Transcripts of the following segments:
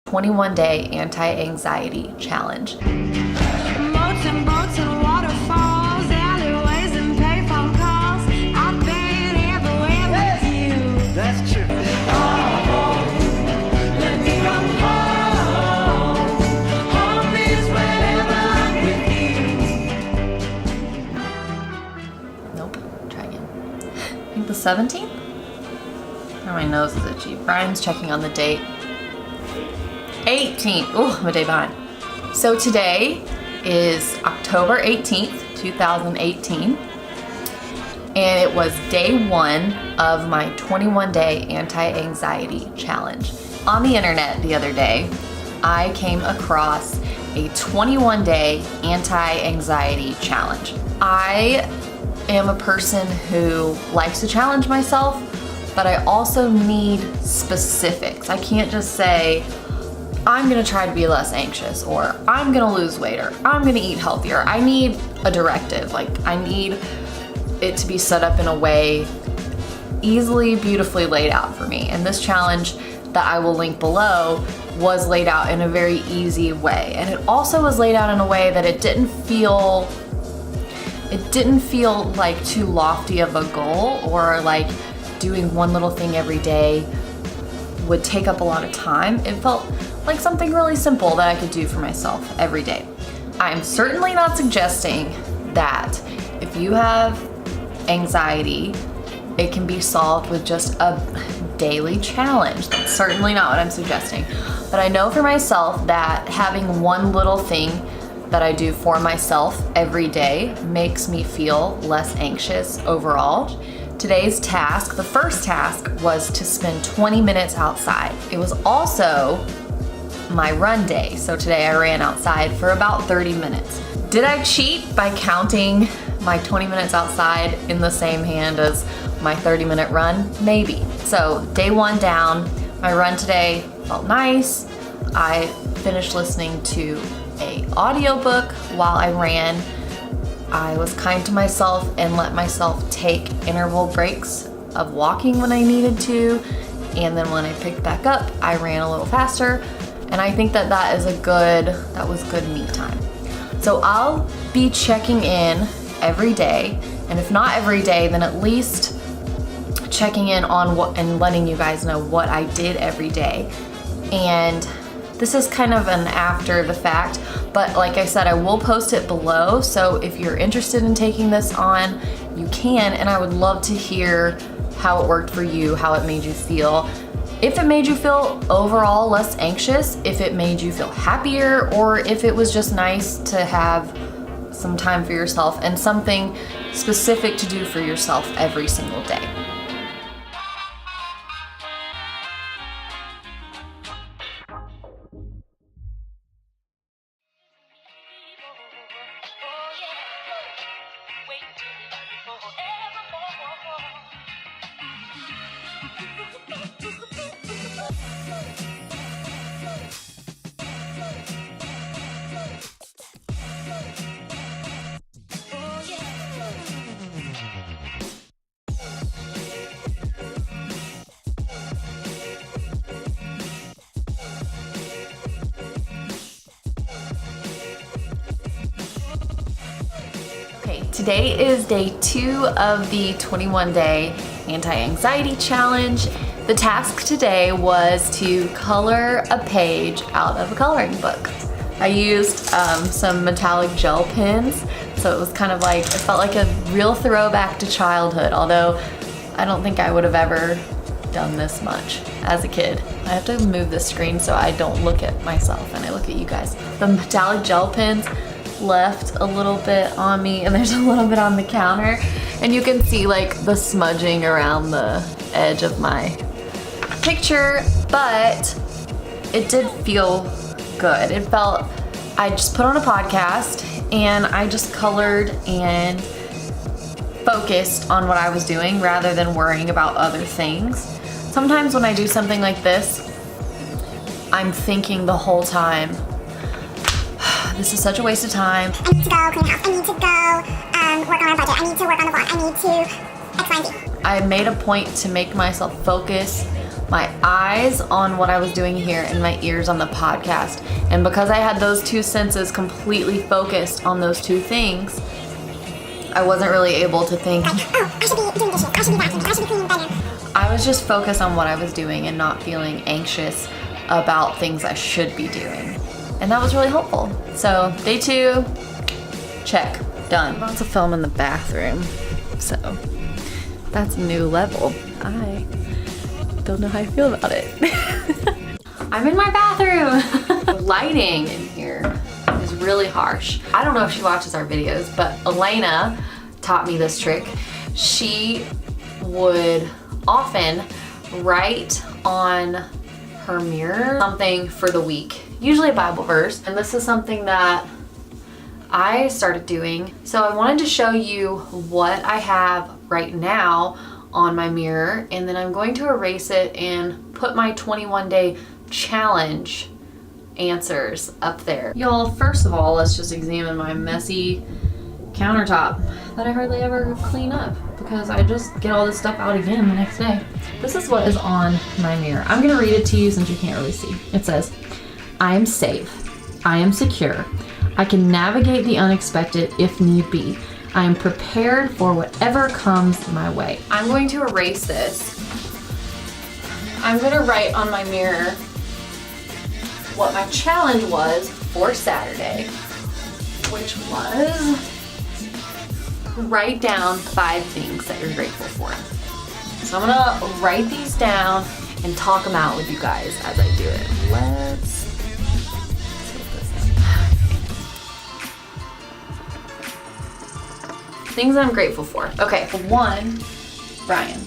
21-day anti-anxiety challenge. Boats and waterfalls, alleyways and payphone calls. I've been everywhere with you. That's true. Let me come home. Home is wherever I'm with you. Nope, try again. I think the 17th? Oh, my nose is itchy. Brian's checking on the date. 18th. Oh, I'm a day behind. So today is October 18th, 2018. And it was day 1 of my 21-day anti-anxiety challenge. On the internet the other day, I came across a 21-day anti-anxiety challenge. I am a person who likes to challenge myself, but I also need specifics. I can't just say, I'm gonna try to be less anxious, or I'm gonna lose weight, or I'm gonna eat healthier. I need a directive. Like, I need it to be set up in a way easily, beautifully laid out for me. And this challenge that I will link below was laid out in a very easy way. And it also was laid out in a way that it didn't feel like too lofty of a goal, or like doing one little thing every day would take up a lot of time. It felt like something really simple that I could do for myself every day. I'm certainly not suggesting that if you have anxiety, it can be solved with just a daily challenge. That's certainly not what I'm suggesting. But I know for myself that having one little thing that I do for myself every day makes me feel less anxious overall. Today's task, the first task, was to spend 20 minutes outside. It was also my run day, so today I ran outside for about 30 minutes. Did I cheat by counting my 20 minutes outside in the same hand as my 30-minute run? Maybe. So day 1 down, my run today felt nice. I finished listening to an audiobook while I ran. I was kind to myself and let myself take interval breaks of walking when I needed to, and then when I picked back up, I ran a little faster, and I think that was good me time. So I'll be checking in every day, and if not every day, then at least checking in on what and letting you guys know what I did every day. And this is kind of an after the fact, but like I said, I will post it below. So if you're interested in taking this on, you can, and I would love to hear how it worked for you, how it made you feel. If it made you feel overall less anxious, if it made you feel happier, or if it was just nice to have some time for yourself and something specific to do for yourself every single day. Today is day 2 of the 21-day anti-anxiety challenge. The task today was to color a page out of a coloring book. I used some metallic gel pens, so it was kind of like, it felt like a real throwback to childhood, although I don't think I would have ever done this much as a kid. I have to move the screen so I don't look at myself and I look at you guys. The metallic gel pens left a little bit on me, and there's a little bit on the counter, and you can see like the smudging around the edge of my picture, but it did feel good. It felt, I just put on a podcast and I just colored and focused on what I was doing rather than worrying about other things. Sometimes when I do something like this, I'm thinking the whole time, this is such a waste of time. I need to go clean house. I need to go work on our budget. I need to work on the vlog. I need to X, Y, and Z. I made a point to make myself focus my eyes on what I was doing here and my ears on the podcast. And because I had those two senses completely focused on those two things, I wasn't really able to think, oh, I should be doing dishes, I should be vacuuming, I should be cleaning the bedroom. I was just focused on what I was doing and not feeling anxious about things I should be doing. And that was really helpful. So day 2, check, done. Lots of film in the bathroom. So that's a new level. I don't know how I feel about it. I'm in my bathroom. The lighting in here is really harsh. I don't know if she watches our videos, but Elena taught me this trick. She would often write on her mirror something for the week, usually a Bible verse. And this is something that I started doing. So I wanted to show you what I have right now on my mirror, and then I'm going to erase it and put my 21-day challenge answers up there. Y'all, first of all, let's just examine my messy countertop that I hardly ever clean up because I just get all this stuff out again the next day. This is what is on my mirror. I'm gonna read it to you since you can't really see. It says, I am safe. I am secure. I can navigate the unexpected if need be. I am prepared for whatever comes my way. I'm going to erase this. I'm gonna write on my mirror what my challenge was for Saturday, which was write down 5 things that you're grateful for. So I'm gonna write these down and talk them out with you guys as I do it. Let's see what this is. Things that I'm grateful for. Okay, for one, Brian.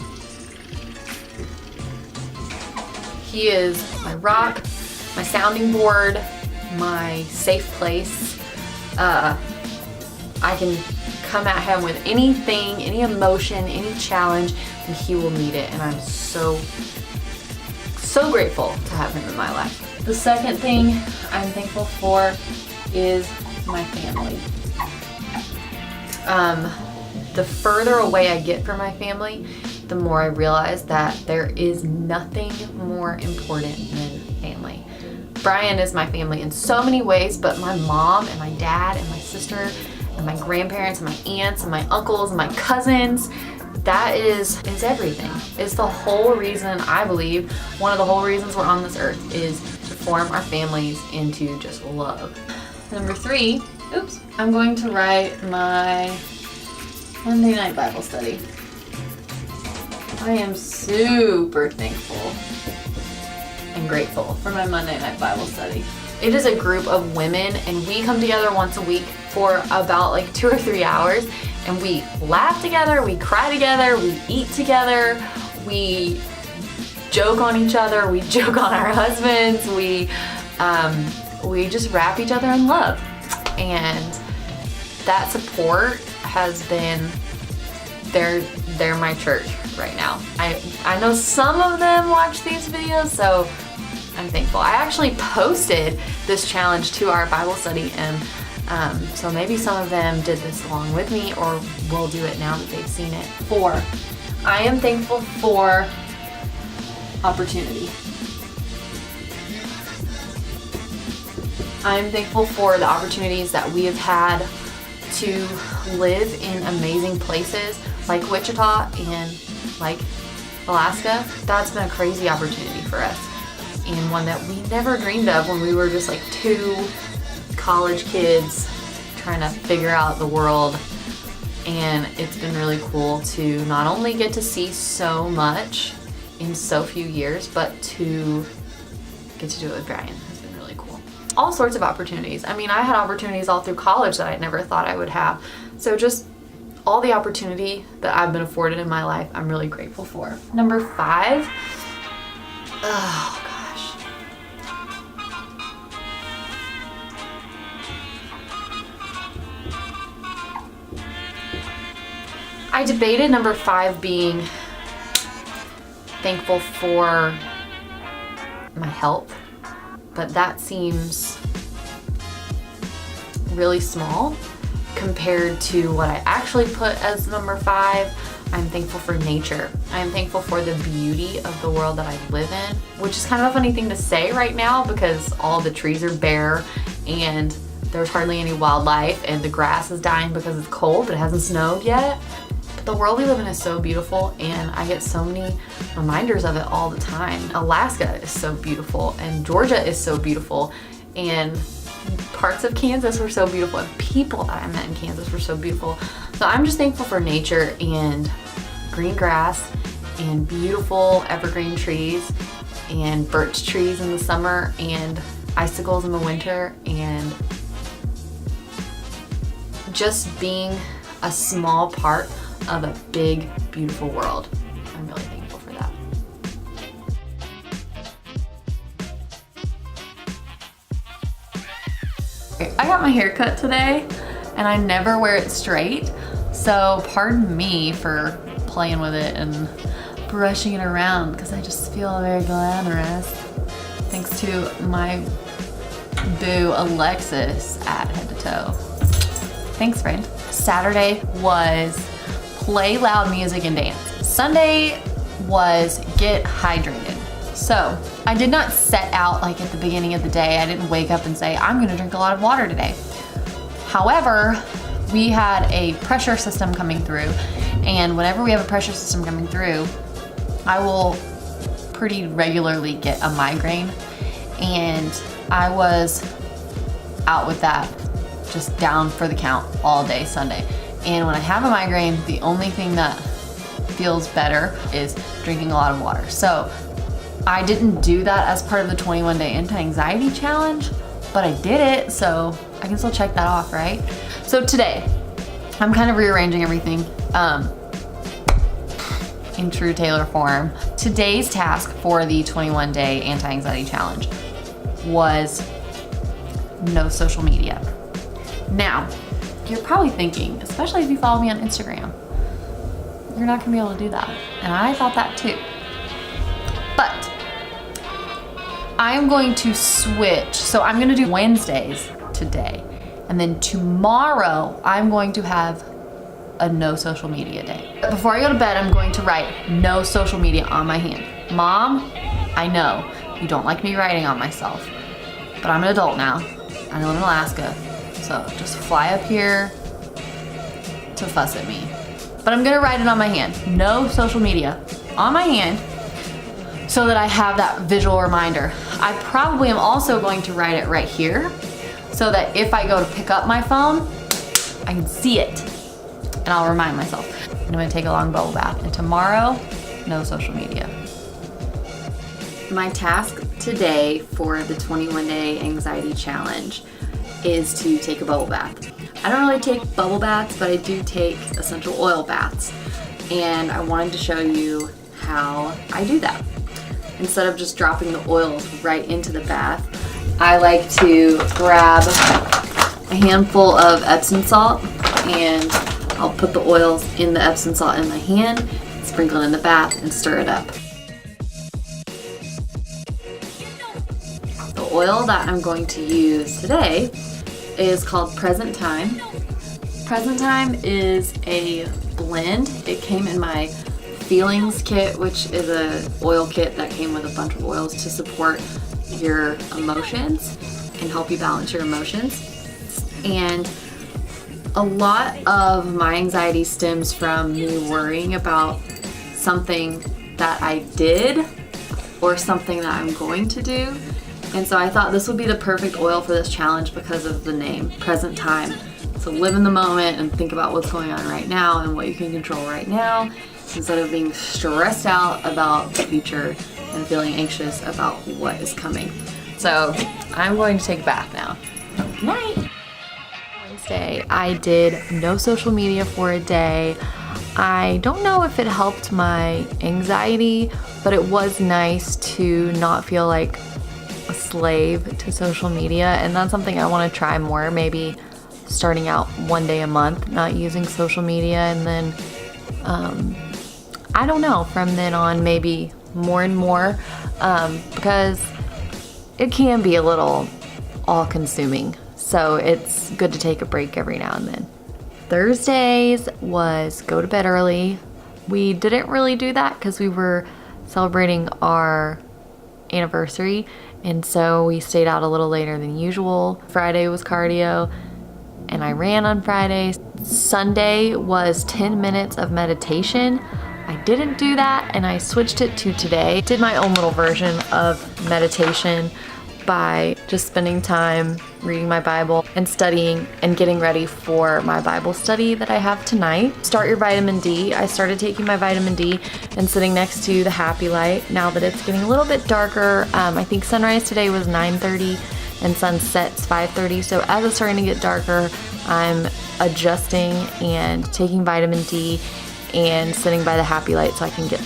He is my rock, my sounding board, my safe place. I can come at him with anything, any emotion, any challenge, and he will meet it. And I'm so grateful to have him in my life. The second thing I'm thankful for is my family. The further away I get from my family, the more I realize that there is nothing more important than family. Brian is my family in so many ways, but my mom and my dad and my sister and my grandparents and my aunts and my uncles and my cousins, that is everything. It's the whole reason, I believe, one of the whole reasons we're on this earth is to form our families into just love. Number 3, I'm going to write my Monday night Bible study. I am super thankful and grateful for my Monday night Bible study. It is a group of women, and we come together once a week for about like 2 or 3 hours, and we laugh together, we cry together, we eat together, we joke on each other, we joke on our husbands, we just wrap each other in love. And that support has been, they're my church right now. I know some of them watch these videos, so I'm thankful. I actually posted this challenge to our Bible study, and so maybe some of them did this along with me or will do it now that they've seen it. 4, I am thankful for opportunity. I'm thankful for the opportunities that we have had to live in amazing places like Wichita and like Alaska. That's been a crazy opportunity for us, and one that we never dreamed of when we were just like 2 college kids trying to figure out the world. And it's been really cool to not only get to see so much in so few years, but to get to do it with Brian. It's been really cool. All sorts of opportunities. I mean, I had opportunities all through college that I never thought I would have. So just all the opportunity that I've been afforded in my life, I'm really grateful for. Number 5, oh gosh. I debated number 5 being thankful for my health, but that seems really small compared to what I actually put as number 5. I'm thankful for nature. I'm thankful for the beauty of the world that I live in, which is kind of a funny thing to say right now because all the trees are bare and there's hardly any wildlife and the grass is dying because it's cold, but it hasn't snowed yet. But the world we live in is so beautiful and I get so many reminders of it all the time. Alaska is so beautiful and Georgia is so beautiful and parts of Kansas were so beautiful and people that I met in Kansas were so beautiful. So I'm just thankful for nature and green grass and beautiful evergreen trees and birch trees in the summer and icicles in the winter and just being a small part of a big, beautiful world. I'm really thankful for that. I got my hair cut today and I never wear it straight, so pardon me for playing with it and brushing it around because I just feel very glamorous thanks to my boo Alexis at Head to Toe. Thanks, friend. Saturday was play loud music and dance. Sunday was get hydrated. So I did not set out like at the beginning of the day. I didn't wake up and say, I'm gonna drink a lot of water today. However, we had a pressure system coming through, and whenever we have a pressure system coming through, I will pretty regularly get a migraine, and I was out with that, just down for the count all day Sunday. And when I have a migraine, the only thing that feels better is drinking a lot of water. So I didn't do that as part of the 21-day anti-anxiety challenge, but I did it, so I can still check that off, right? So today, I'm kind of rearranging everything in true Taylor form. Today's task for the 21-day anti-anxiety challenge was no social media. Now, you're probably thinking, especially if you follow me on Instagram, you're not gonna be able to do that. And I thought that too. But I am going to switch. So I'm gonna do Wednesdays today. And then tomorrow, I'm going to have a no social media day. But before I go to bed, I'm going to write no social media on my hand. Mom, I know you don't like me writing on myself, but I'm an adult now. I live in Alaska. So just fly up here to fuss at me. But I'm gonna write it on my hand. No social media on my hand so that I have that visual reminder. I probably am also going to write it right here so that if I go to pick up my phone, I can see it and I'll remind myself. And I'm gonna take a long bubble bath. And tomorrow, no social media. My task today for the 21-day anxiety challenge is to take a bubble bath. I don't really take bubble baths, but I do take essential oil baths. And I wanted to show you how I do that. Instead of just dropping the oils right into the bath, I like to grab a handful of Epsom salt and I'll put the oils in the Epsom salt in my hand, sprinkle it in the bath and stir it up. The oil that I'm going to use today is called Present Time. Present Time is a blend. It came in my Feelings kit, which is an oil kit that came with a bunch of oils to support your emotions and help you balance your emotions. And a lot of my anxiety stems from me worrying about something that I did or something that I'm going to do. And so I thought this would be the perfect oil for this challenge because of the name, Present Time. So live in the moment and think about what's going on right now and what you can control right now instead of being stressed out about the future and feeling anxious about what is coming. So I'm going to take a bath now. Good night. Wednesday, I did no social media for a day. I don't know if it helped my anxiety, but it was nice to not feel like a slave to social media, and that's something I want to try more, maybe starting out one day a month not using social media, and then I don't know, from then on maybe more and more, because it can be a little all-consuming, so it's good to take a break every now and then. Thursdays was go to bed early, We didn't really do that because we were celebrating our anniversary, and so we stayed out a little later than usual. Friday was cardio, and I ran on Friday. Sunday was 10 minutes of meditation. I didn't do that, and I switched it to today. Did my own little version of meditation by just spending time reading my Bible and studying and getting ready for my Bible study that I have tonight. Start your vitamin D. I started taking my vitamin D and sitting next to the happy light now that it's getting a little bit darker. I think sunrise today was 9:30 and sunset's 5:30. So as it's starting to get darker, I'm adjusting and taking vitamin D and sitting by the happy light so I can get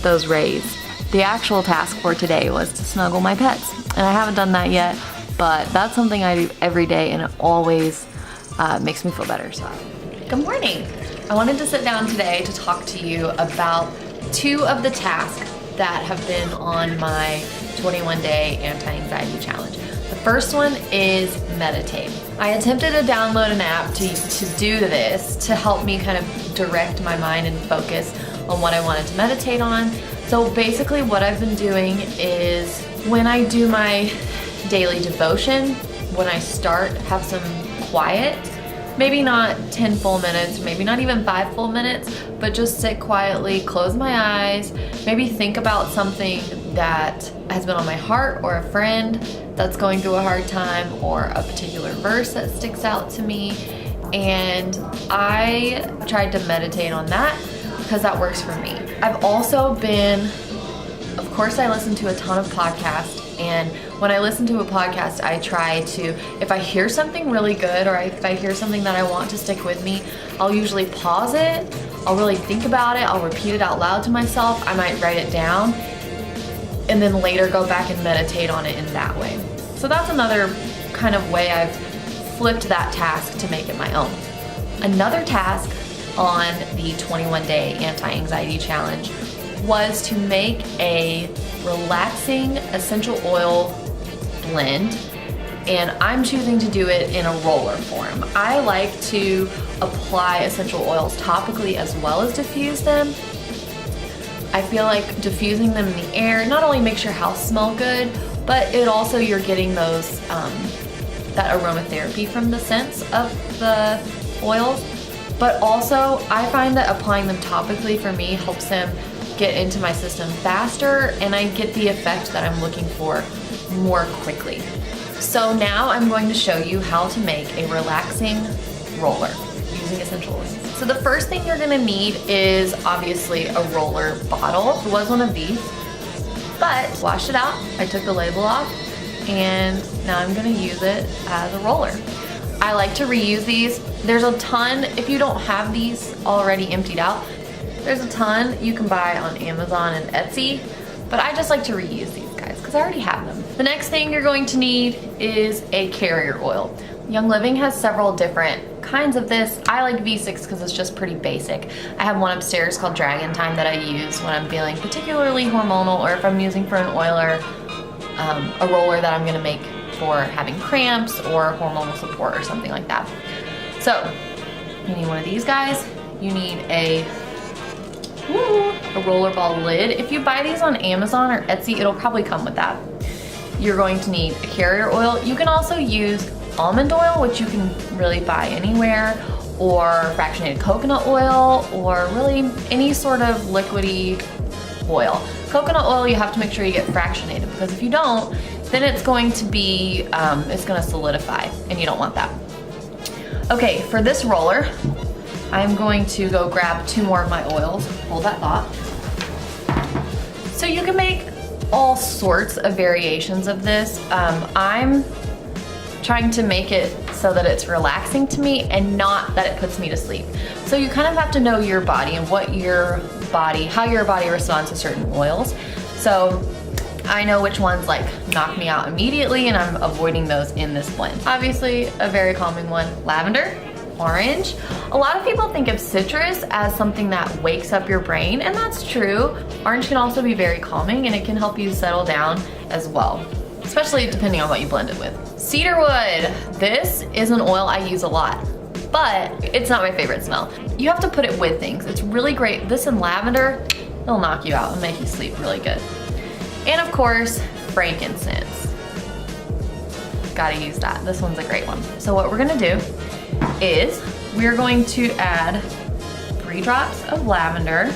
those rays. The actual task for today was to snuggle my pets, and I haven't done that yet, but that's something I do every day, and it always makes me feel better. So, good morning. I wanted to sit down today to talk to you about 2 of the tasks that have been on my 21-day anti-anxiety challenge. The first one is meditate. I attempted to download an app to do this to help me kind of direct my mind and focus on what I wanted to meditate on. So basically what I've been doing is when I do my daily devotion, when I start, have some quiet, maybe not 10 full minutes, maybe not even 5 full minutes, but just sit quietly, close my eyes, maybe think about something that has been on my heart, or a friend that's going through a hard time, or a particular verse that sticks out to me. And I tried to meditate on that because that works for me. I've also been, of course, I listen to a ton of podcasts, and when I listen to a podcast, I try to, if I hear something really good, or if I hear something that I want to stick with me, I'll usually pause it, I'll really think about it, I'll repeat it out loud to myself, I might write it down, and then later go back and meditate on it in that way. So that's another kind of way I've flipped that task to make it my own. Another task on the 21-day anti-anxiety challenge was to make a relaxing essential oil blend, and I'm choosing to do it in a roller form. I like to apply essential oils topically as well as diffuse them. I feel like diffusing them in the air not only makes your house smell good, but it also, you're getting those that aromatherapy from the scents of the oils. But also, I find that applying them topically for me helps them get into my system faster, and I get the effect that I'm looking for more quickly. So now I'm going to show you how to make a relaxing roller using essential oils. So the first thing you're gonna need is obviously a roller bottle. It was one of these, but washed it out. I took the label off, and now I'm gonna use it as a roller. I like to reuse these. There's a ton, if you don't have these already emptied out, there's a ton you can buy on Amazon and Etsy, but I just like to reuse these guys because I already have them. The next thing you're going to need is a carrier oil. Young Living has several different kinds of this. I like V6 because it's just pretty basic. I have one upstairs called Dragon Time that I use when I'm feeling particularly hormonal, or if I'm using for an oiler, a roller that I'm gonna make for having cramps or hormonal support or something like that. So you need one of these guys. You need a rollerball lid. If you buy these on Amazon or Etsy, it'll probably come with that. You're going to need a carrier oil. You can also use almond oil, which you can really buy anywhere, or fractionated coconut oil, or really any sort of liquidy oil. Coconut oil, you have to make sure you get fractionated, because if you don't, then it's going to be, it's gonna solidify, and you don't want that. Okay, for this roller, I'm going to go grab 2 more of my oils. Hold that thought. So you can make all sorts of variations of this. I'm trying to make it so that it's relaxing to me and not that it puts me to sleep. So you kind of have to know your body and what your body, how your body responds to certain oils. So I know which ones like knock me out immediately, and I'm avoiding those in this blend. Obviously, a very calming one, lavender, orange. A lot of people think of citrus as something that wakes up your brain, and that's true. Orange can also be very calming, and it can help you settle down as well, especially depending on what you blend it with. Cedarwood, this is an oil I use a lot. but it's not my favorite smell. You have to put it with things. It's really great. This and lavender, it'll knock you out and make you sleep really good. And of course, frankincense. Gotta use that. This one's a great one. So what we're gonna do is we're going to add 3 drops of lavender,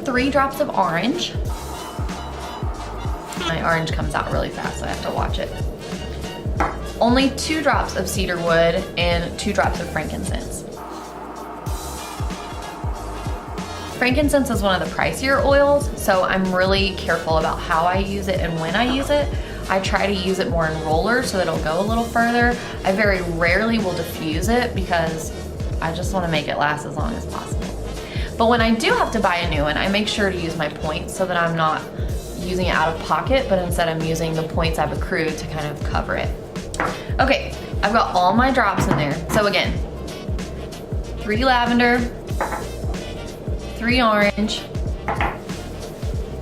3 drops of orange. My orange comes out really fast, so I have to watch it. Only 2 drops of cedar wood and 2 drops of frankincense. Frankincense is one of the pricier oils, so I'm really careful about how I use it and when I use it. I try to use it more in rollers so that it'll go a little further. I very rarely will diffuse it because I just want to make it last as long as possible. But when I do have to buy a new one, I make sure to use my points so that I'm not using it out of pocket, but instead I'm using the points I've accrued to kind of cover it. Okay, I've got all my drops in there. So again, 3 lavender, 3 orange,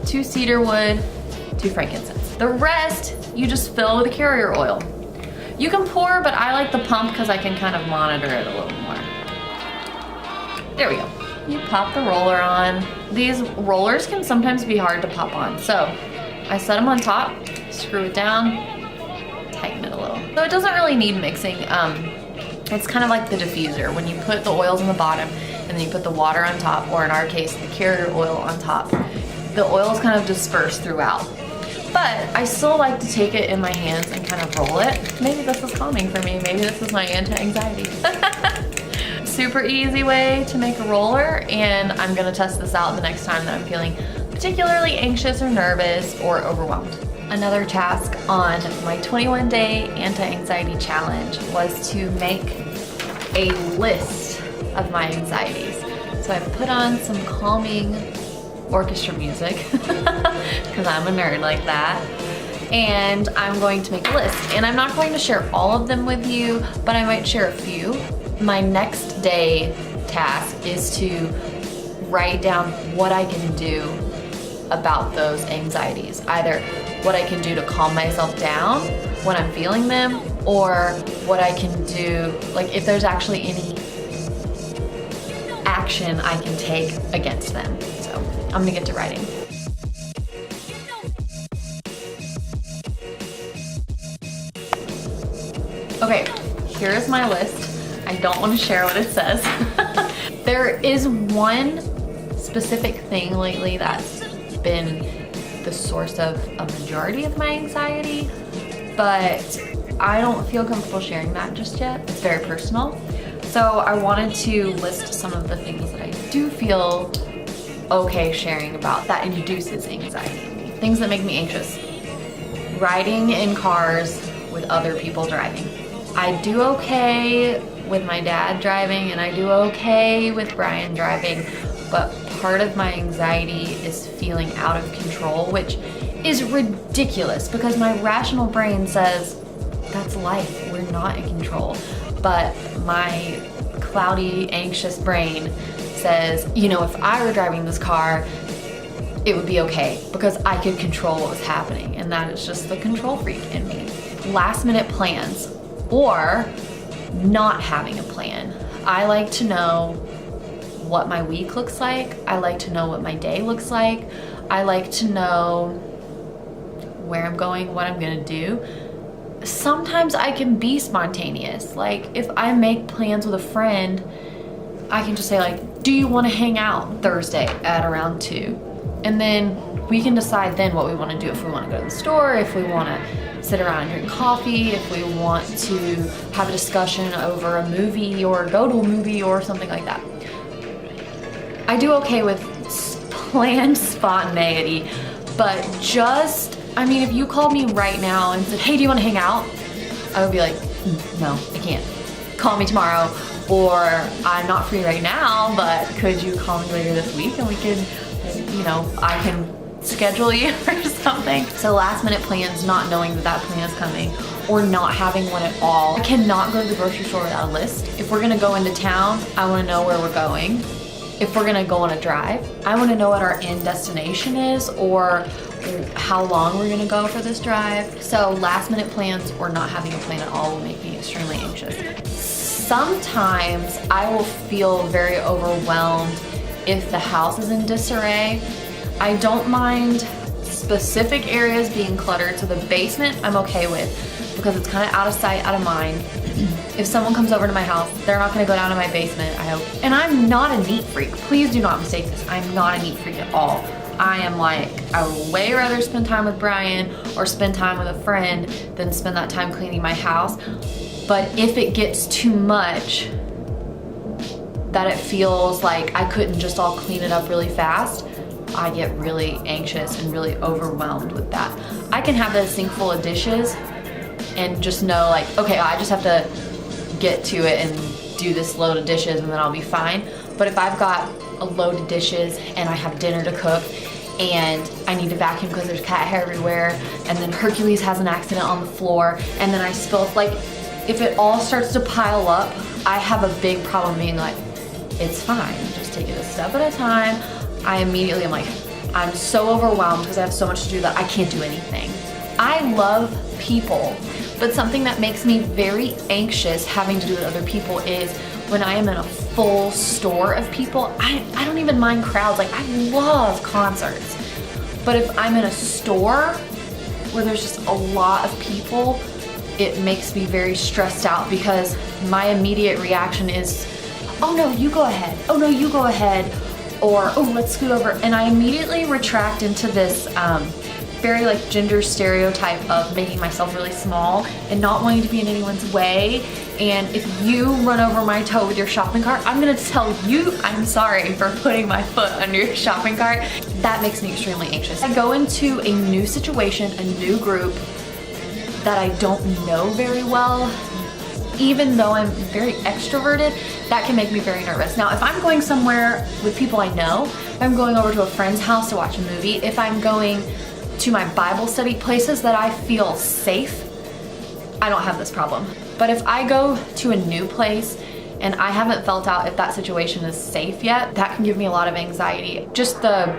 2 cedar wood, 2 frankincense. The rest, you just fill with carrier oil. You can pour, but I like the pump because I can kind of monitor it a little more. There we go. You pop the roller on. These rollers can sometimes be hard to pop on. So I set them on top, screw it down, tighten it a little. So it doesn't really need mixing. It's kind of like the diffuser. When you put the oils on the bottom and then you put the water on top, or in our case, the carrier oil on top, the oils kind of disperse throughout. But I still like to take it in my hands and kind of roll it. Maybe this is calming for me. Maybe this is my anti-anxiety. Super easy way to make a roller, and I'm gonna test this out the next time that I'm feeling particularly anxious or nervous or overwhelmed. Another task on my 21-day anti-anxiety challenge was to make a list of my anxieties. So I put on some calming orchestra music, because I'm a nerd like that. And I'm going to make a list. And I'm not going to share all of them with you, but I might share a few. My next day task is to write down what I can do about those anxieties. Either what I can do to calm myself down when I'm feeling them, or what I can do, like if there's actually any action I can take against them. So I'm gonna get to writing. Okay, here is my list. I don't want to share what it says. There is one specific thing lately that's been the source of a majority of my anxiety, but I don't feel comfortable sharing that just yet. It's very personal. So I wanted to list some of the things that I do feel okay sharing about that induces anxiety. Things that make me anxious. Riding in cars with other people driving. I do okay with my dad driving, and I do okay with Brian driving, but part of my anxiety is feeling out of control, which is ridiculous because my rational brain says that's life, we're not in control. But my cloudy, anxious brain says, you know, if I were driving this car, it would be okay because I could control what was happening, and that is just the control freak in me. Last minute plans or not having a plan. I like to know what my week looks like. I like to know what my day looks like. I like to know where I'm going, what I'm gonna do. Sometimes I can be spontaneous. Like if I make plans with a friend, I can just say like, do you wanna hang out Thursday at around 2? And then we can decide then what we wanna do, if we wanna go to the store, if we wanna sit around and drink coffee, if we want to have a discussion over a movie or go to a movie or something like that. I do okay with planned spontaneity, but just, I mean, if you called me right now and said, hey, do you want to hang out? I would be like, no, I can't. Call me tomorrow, or I'm not free right now, but could you call me later this week and we could, you know, I can schedule you or something. So last minute plans, not knowing that that plan is coming, or not having one at all. I cannot go to the grocery store without a list. If we're gonna go into town, I wanna know where we're going. if we're gonna go on a drive, I wanna know what our end destination is or how long we're gonna go for this drive. So last minute plans or not having a plan at all will make me extremely anxious. Sometimes I will feel very overwhelmed if the house is in disarray. I don't mind specific areas being cluttered, so the basement I'm okay with because it's kind of out of sight, out of mind. If someone comes over to my house, they're not gonna go down to my basement, I hope. And I'm not a neat freak. Please do not mistake this. I'm not a neat freak at all. I am like, I would way rather spend time with Brian or spend time with a friend than spend that time cleaning my house. But if it gets too much, that it feels like I couldn't just all clean it up really fast, I get really anxious and really overwhelmed with that. I can have a sink full of dishes and just know like, okay, I just have to get to it and do this load of dishes and then I'll be fine. But if I've got a load of dishes and I have dinner to cook and I need to vacuum because there's cat hair everywhere and then Hercules has an accident on the floor and then I spill, like, if it all starts to pile up, I have a big problem being like, it's fine, just take it a step at a time. I immediately am like, I'm so overwhelmed because I have so much to do that I can't do anything. I love people, but something that makes me very anxious having to do with other people is when I am in a full store of people. I don't even mind crowds, like I love concerts. But if I'm in a store where there's just a lot of people, it makes me very stressed out because my immediate reaction is, oh no, you go ahead. Oh no, you go ahead. Or, oh, let's scoot over. And I immediately retract into this very like gender stereotype of making myself really small and not wanting to be in anyone's way. And if you run over my toe with your shopping cart, I'm gonna tell you I'm sorry for putting my foot under your shopping cart. That makes me extremely anxious. I go into a new situation, a new group that I don't know very well. Even though I'm very extroverted, that can make me very nervous. Now, if I'm going somewhere with people I know, if I'm going over to a friend's house to watch a movie, if I'm going to my Bible study, places that I feel safe, I don't have this problem. But if I go to a new place and I haven't felt out if that situation is safe yet, that can give me a lot of anxiety. Just the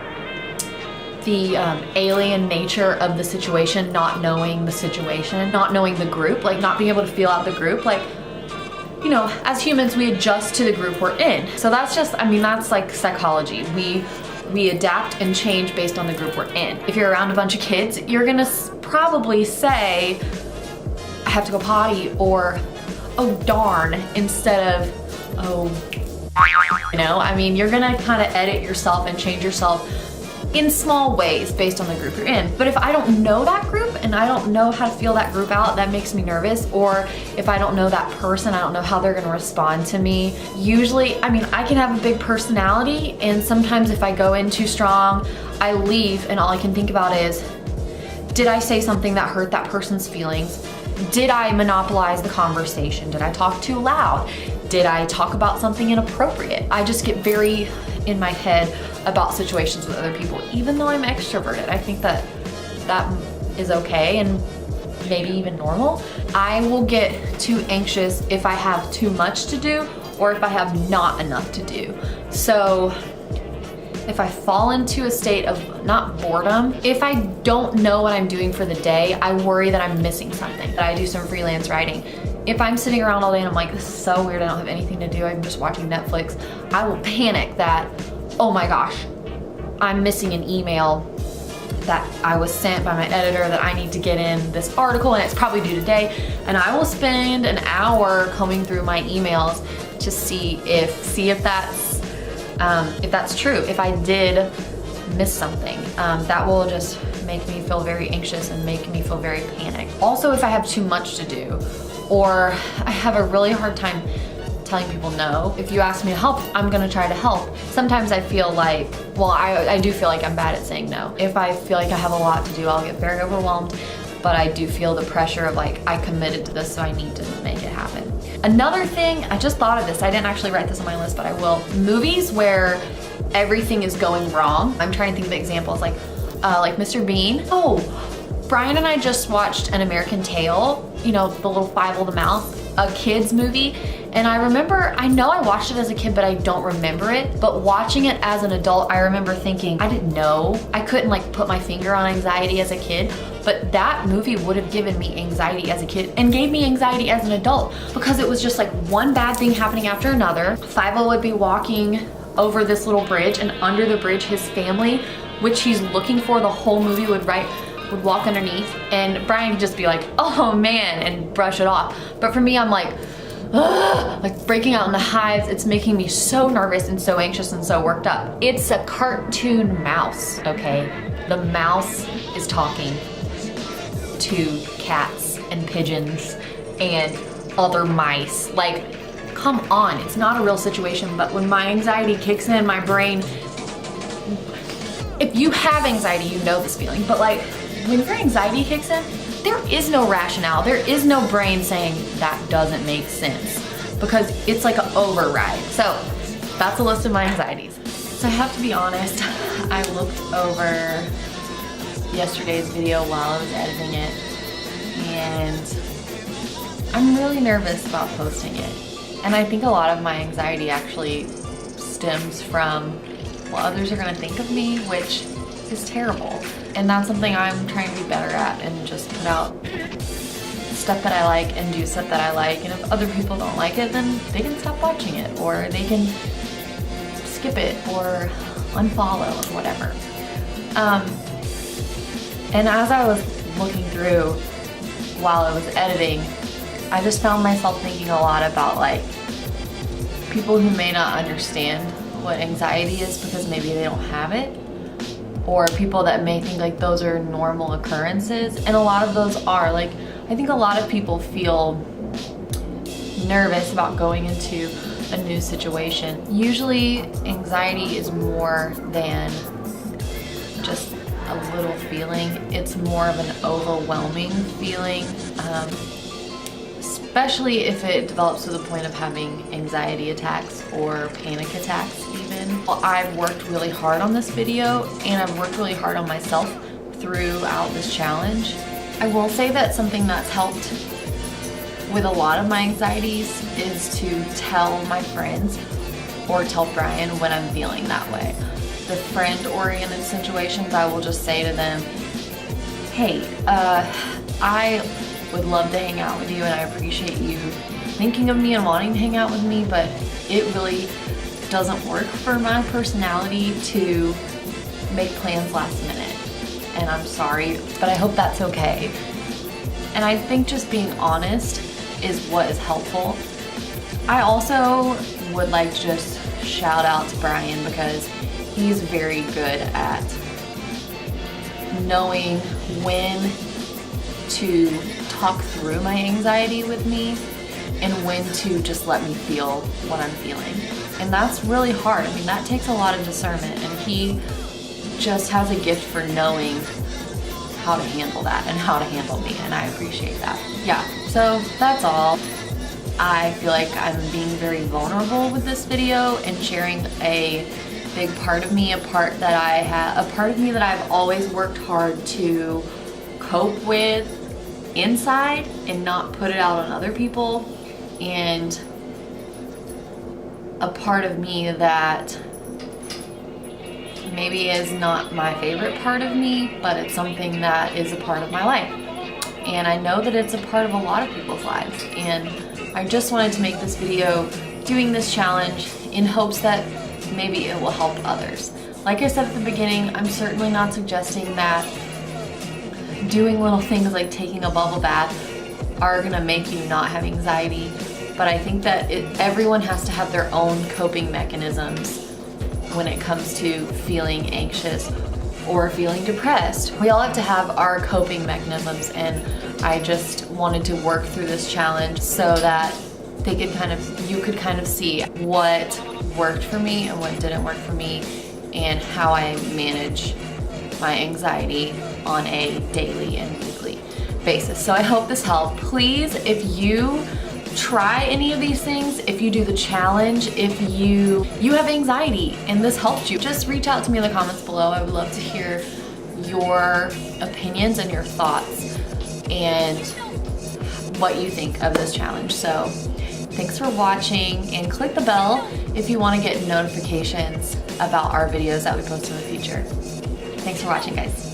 alien nature of the situation, not knowing the situation, not knowing the group, like not being able to feel out the group. Like, you know, as humans, we adjust to the group we're in. So that's just, I mean, that's like psychology. We adapt and change based on the group we're in. If you're around a bunch of kids, you're gonna probably say, I have to go potty, or, oh darn, instead of, oh, you know, I mean, you're gonna kind of edit yourself and change yourself in small ways based on the group you're in. But if I don't know that group and I don't know how to feel that group out, that makes me nervous. Or if I don't know that person, I don't know how they're gonna respond to me. Usually, I mean, I can have a big personality, and sometimes if I go in too strong, I leave and all I can think about is, did I say something that hurt that person's feelings? Did I monopolize the conversation? Did I talk too loud? Did I talk about something inappropriate? I just get very in my head about situations with other people, even though I'm extroverted. I think that is okay and maybe even normal. I will get too anxious if I have too much to do or if I have not enough to do. So if I fall into a state of not boredom, if I don't know what I'm doing for the day, I worry that I'm missing something. I do some freelance writing. If I'm sitting around all day and I'm like, this is so weird, I don't have anything to do, I'm just watching Netflix, I will panic that, oh my gosh, I'm missing an email that I was sent by my editor that I need to get in this article and it's probably due today. And I will spend an hour combing through my emails to see if that's true, if I did miss something. That will just make me feel very anxious and make me feel very panicked. Also, if I have too much to do, or I have a really hard time telling people no. If you ask me to help, I'm gonna try to help. Sometimes I feel like, well, I do feel like I'm bad at saying no. If I feel like I have a lot to do, I'll get very overwhelmed, but I do feel the pressure of like, I committed to this, so I need to make it happen. Another thing, I just thought of this, I didn't actually write this on my list, but I will. Movies where everything is going wrong. I'm trying to think of examples like Mr. Bean. Oh, Brian and I just watched An American Tale, you know, the little Five-O the Mouth, a kid's movie, And I remember, I know I watched it as a kid, but I don't remember it. But watching it as an adult, I remember thinking, I didn't know. I couldn't like put my finger on anxiety as a kid, but that movie would have given me anxiety as a kid and gave me anxiety as an adult because it was just like one bad thing happening after another. Fievel would be walking over this little bridge, and under the bridge, his family, which he's looking for the whole movie, would walk underneath, and Brian could just be like, oh man, and brush it off. But for me, I'm like, ugh, like breaking out in the hives. It's making me so nervous and so anxious and so worked up. It's a cartoon mouse, okay? The mouse is talking to cats and pigeons and other mice. Like, come on, it's not a real situation. But when my anxiety kicks in, my brain, if you have anxiety, you know this feeling, but like when your anxiety kicks in, there is no rationale. There is no brain saying that doesn't make sense because it's like an override. So that's a list of my anxieties. So I have to be honest, I looked over yesterday's video while I was editing it, and I'm really nervous about posting it. And I think a lot of my anxiety actually stems from what others are gonna think of me, which is terrible. And that's something I'm trying to be better at, and just put out stuff that I like and do stuff that I like. And if other people don't like it, then they can stop watching it, or they can skip it or unfollow or whatever. And as I was looking through while I was editing, I just found myself thinking a lot about like people who may not understand what anxiety is because maybe they don't have it, or people that may think like those are normal occurrences, and a lot of those are. Like, I think a lot of people feel nervous about going into a new situation. Usually anxiety is more than just a little feeling. It's more of an overwhelming feeling, especially if it develops to the point of having anxiety attacks or panic attacks even. Well, I've worked really hard on this video, and I've worked really hard on myself throughout this challenge. I will say that something that's helped with a lot of my anxieties is to tell my friends or tell Brian when I'm feeling that way. The friend-oriented situations, I will just say to them, hey, I would love to hang out with you, and I appreciate you thinking of me and wanting to hang out with me, but it really doesn't work for my personality to make plans last minute. And I'm sorry, but I hope that's okay. And I think just being honest is what is helpful. I also would like to just shout out to Brian because he's very good at knowing when to talk through my anxiety with me and when to just let me feel what I'm feeling. And that's really hard. I mean, that takes a lot of discernment, and he just has a gift for knowing how to handle that and how to handle me, and I appreciate that. Yeah, so that's all. I feel like I'm being very vulnerable with this video and sharing a big part of me, a part of me that I've always worked hard to cope with inside and not put it out on other people, and a part of me that maybe is not my favorite part of me, but it's something that is a part of my life. And I know that it's a part of a lot of people's lives. And I just wanted to make this video doing this challenge in hopes that maybe it will help others. Like I said at the beginning, I'm certainly not suggesting that doing little things like taking a bubble bath are gonna make you not have anxiety, but I think that everyone has to have their own coping mechanisms when it comes to feeling anxious or feeling depressed. We all have to have our coping mechanisms, and I just wanted to work through this challenge so that you could kind of see what worked for me and what didn't work for me, and how I manage my anxiety on a daily and weekly basis. So I hope this helped. Please, if you try any of these things, if you do the challenge, if you have anxiety and this helped you, just reach out to me in the comments below. I would love to hear your opinions and your thoughts and what you think of this challenge. So Thanks for watching, and click the bell if you want to get notifications about our videos that we post in the future. Thanks for watching, guys.